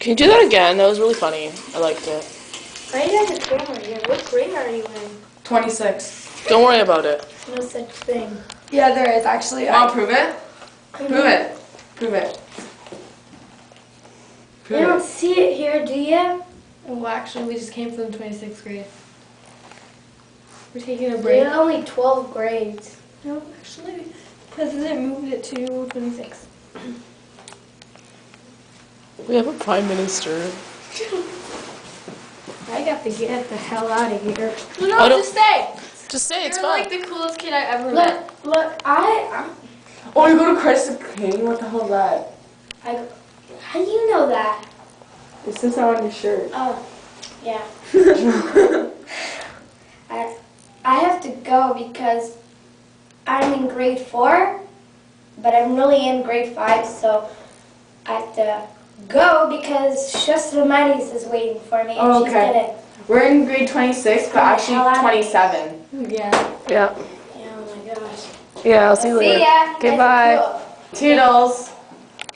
Can you do that again? That was really funny. I liked it. Why do you have a camera here? What grade are you in? 26. Don't worry about it. No such thing. Yeah, there is actually. Want to prove it? Prove it. Prove it. You Prove don't it. see it here, do you? Well, actually, we just came from 26th grade. We're taking a break. There are only 12 grades. No, actually, President moved it to 26. We have a prime minister. I got to get the hell out of here. No, I don't- just stay. Just say it's You're fun. like the coolest kid I ever met. Look, I'm Oh, you go to Krispy Kreme? What the hell is that? how do you know that? It says that on your shirt. Oh, yeah. I have to go because I'm in grade 4, but I'm really in grade 5, so I have to go because Shastamani's is waiting for me and Oh, she's okay. gonna. We're in grade 26, but actually Hell out of 27. Yeah. Yeah. Oh my gosh. Yeah, I'll see you See later. ya. Okay, Guys, bye. cool. Toodles.